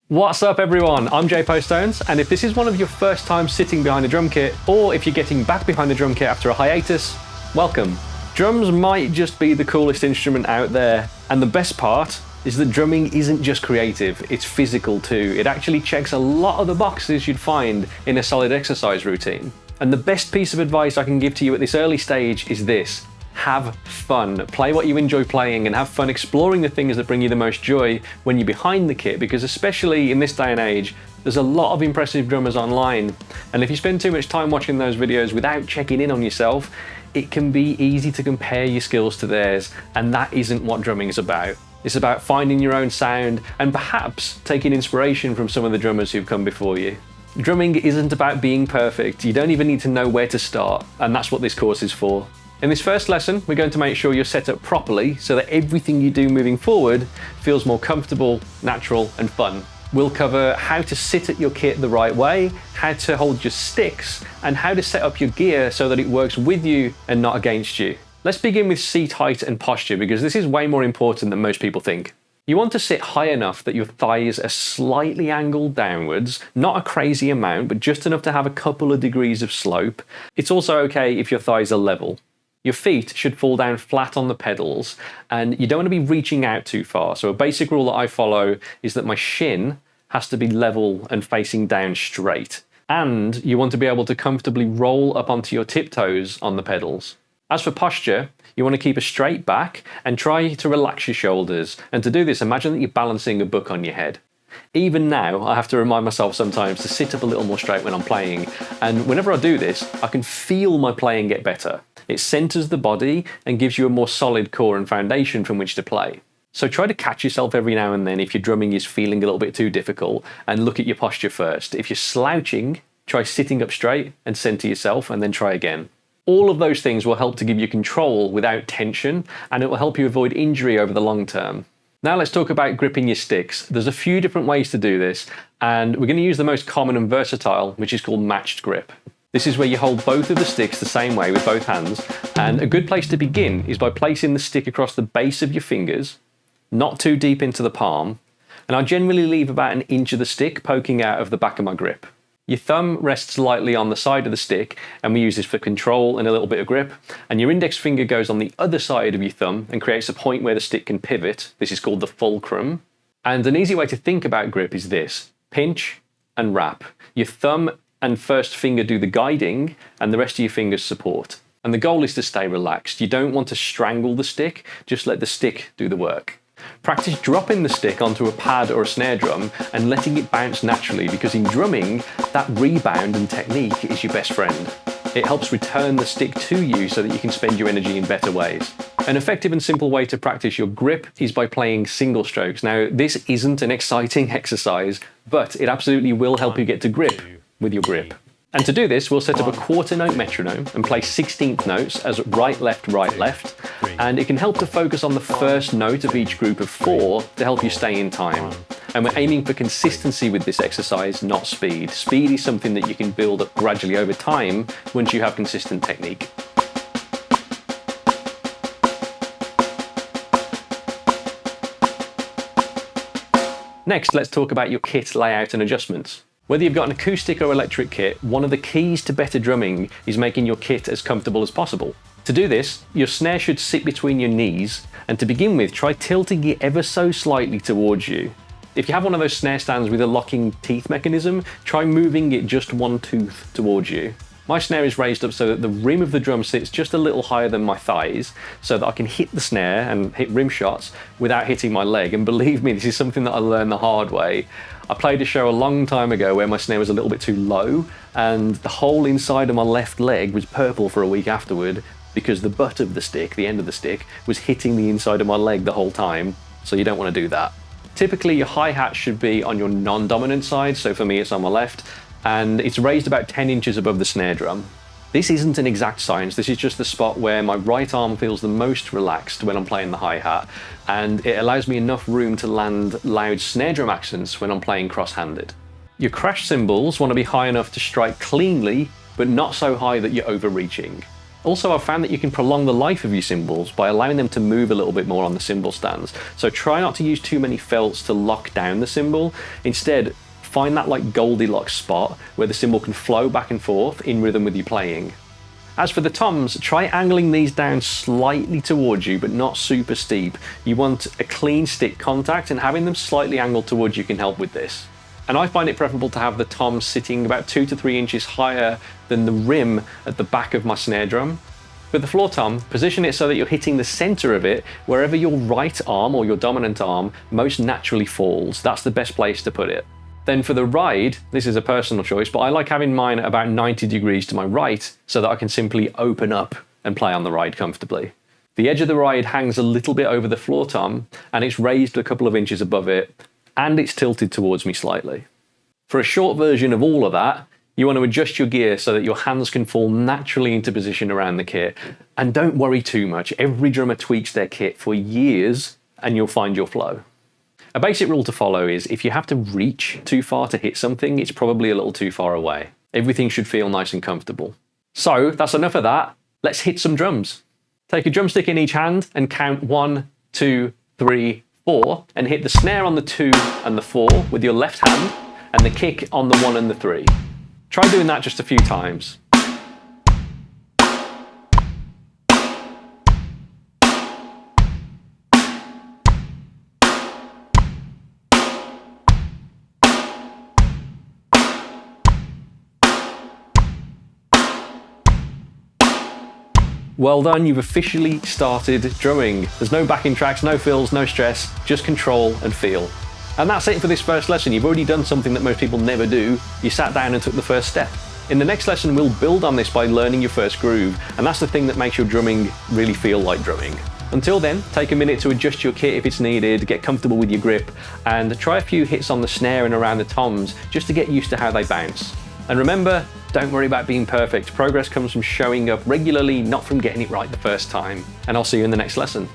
What's up everyone, I'm Jay Poststones, and if this is one of your first times sitting behind a drum kit, or if you're getting back behind the drum kit after a hiatus, welcome. Drums might just be the coolest instrument out there, and the best part is that drumming isn't just creative, it's physical too. It actually checks a lot of the boxes you'd find in a solid exercise routine. And the best piece of advice I can give to you at this early stage is this: have fun. Play what you enjoy playing and have fun exploring the things that bring you the most joy when you're behind the kit, because especially in this day and age, there's a lot of impressive drummers online. And if you spend too much time watching those videos without checking in on yourself, it can be easy to compare your skills to theirs, and that isn't what drumming is about. It's about finding your own sound and perhaps taking inspiration from some of the drummers who've come before you. Drumming isn't about being perfect. You don't even need to know where to start, and that's what this course is for. In this first lesson, we're going to make sure you're set up properly so that everything you do moving forward feels more comfortable, natural, and fun. We'll cover how to sit at your kit the right way, how to hold your sticks, and how to set up your gear so that it works with you and not against you. Let's begin with seat height and posture, because this is way more important than most people think. You want to sit high enough that your thighs are slightly angled downwards, not a crazy amount, but just enough to have a couple of degrees of slope. It's also okay if your thighs are level. Your feet should fall down flat on the pedals, and you don't want to be reaching out too far. So a basic rule that I follow is that my shin has to be level and facing down straight. And you want to be able to comfortably roll up onto your tiptoes on the pedals. As for posture, you want to keep a straight back and try to relax your shoulders. And to do this, imagine that you're balancing a book on your head. Even now, I have to remind myself sometimes to sit up a little more straight when I'm playing. And whenever I do this, I can feel my playing get better. It centers the body and gives you a more solid core and foundation from which to play. So try to catch yourself every now and then if your drumming is feeling a little bit too difficult, and look at your posture first. If you're slouching, try sitting up straight and center yourself, and then try again. All of those things will help to give you control without tension, and it will help you avoid injury over the long term. Now let's talk about gripping your sticks. There's a few different ways to do this, and we're going to use the most common and versatile, which is called matched grip. This is where you hold both of the sticks the same way with both hands, and a good place to begin is by placing the stick across the base of your fingers, not too deep into the palm, and I generally leave about an inch of the stick poking out of the back of my grip. Your thumb rests lightly on the side of the stick, and we use this for control and a little bit of grip, and your index finger goes on the other side of your thumb and creates a point where the stick can pivot. This is called the fulcrum. And an easy way to think about grip is this: pinch and wrap. Your thumb and first finger do the guiding, and the rest of your fingers support. And the goal is to stay relaxed. You don't want to strangle the stick, just let the stick do the work. Practice dropping the stick onto a pad or a snare drum and letting it bounce naturally, because in drumming, that rebound and technique is your best friend. It helps return the stick to you so that you can spend your energy in better ways. An effective and simple way to practice your grip is by playing single strokes. Now, this isn't an exciting exercise, but it absolutely will help you get to grip with your grip. And to do this, we'll set up a quarter note metronome and play 16th notes as right, left, and it can help to focus on the first note of each group of 4 to help you stay in time. And we're aiming for consistency with this exercise, not speed. Speed is something that you can build up gradually over time once you have consistent technique. Next, let's talk about your kit layout and adjustments. Whether you've got an acoustic or electric kit, one of the keys to better drumming is making your kit as comfortable as possible. To do this, your snare should sit between your knees, and to begin with, try tilting it ever so slightly towards you. If you have one of those snare stands with a locking teeth mechanism, try moving it just one tooth towards you. My snare is raised up so that the rim of the drum sits just a little higher than my thighs, so that I can hit the snare and hit rim shots without hitting my leg. And believe me, this is something that I learned the hard way. I played a show a long time ago where my snare was a little bit too low, and the whole inside of my left leg was purple for a week afterward, because the butt of the stick, the end of the stick, was hitting the inside of my leg the whole time, so you don't want to do that. Typically, your hi-hat should be on your non-dominant side, so for me it's on my left, and it's raised about 10 inches above the snare drum. This isn't an exact science, this is just the spot where my right arm feels the most relaxed when I'm playing the hi-hat, and it allows me enough room to land loud snare drum accents when I'm playing cross-handed. Your crash cymbals want to be high enough to strike cleanly, but not so high that you're overreaching. Also, I've found that you can prolong the life of your cymbals by allowing them to move a little bit more on the cymbal stands. So try not to use too many felts to lock down the cymbal. Instead, find that like Goldilocks spot where the cymbal can flow back and forth in rhythm with your playing. As for the toms, try angling these down slightly towards you, but not super steep. You want a clean stick contact, and having them slightly angled towards you can help with this. And I find it preferable to have the toms sitting about 2 to 3 inches higher than the rim at the back of my snare drum. With the floor tom, position it so that you're hitting the center of it wherever your right arm or your dominant arm most naturally falls. That's the best place to put it. Then for the ride, this is a personal choice, but I like having mine about 90 degrees to my right so that I can simply open up and play on the ride comfortably. The edge of the ride hangs a little bit over the floor tom, and it's raised a couple of inches above it, and it's tilted towards me slightly. For a short version of all of that, you want to adjust your gear so that your hands can fall naturally into position around the kit. And don't worry too much, every drummer tweaks their kit for years and you'll find your flow. A basic rule to follow is if you have to reach too far to hit something, it's probably a little too far away. Everything should feel nice and comfortable. So that's enough of that. Let's hit some drums. Take a drumstick in each hand and count 1, 2, 3, 4, and hit the snare on the 2 and the 4 with your left hand and the kick on the 1 and the 3. Try doing that just a few times. Well done, you've officially started drumming. There's no backing tracks, no fills, no stress, just control and feel. And that's it for this first lesson. You've already done something that most people never do. You sat down and took the first step. In the next lesson, we'll build on this by learning your first groove, and that's the thing that makes your drumming really feel like drumming. Until then, take a minute to adjust your kit if it's needed, get comfortable with your grip, and try a few hits on the snare and around the toms just to get used to how they bounce. And remember, don't worry about being perfect. Progress comes from showing up regularly, not from getting it right the first time. And I'll see you in the next lesson.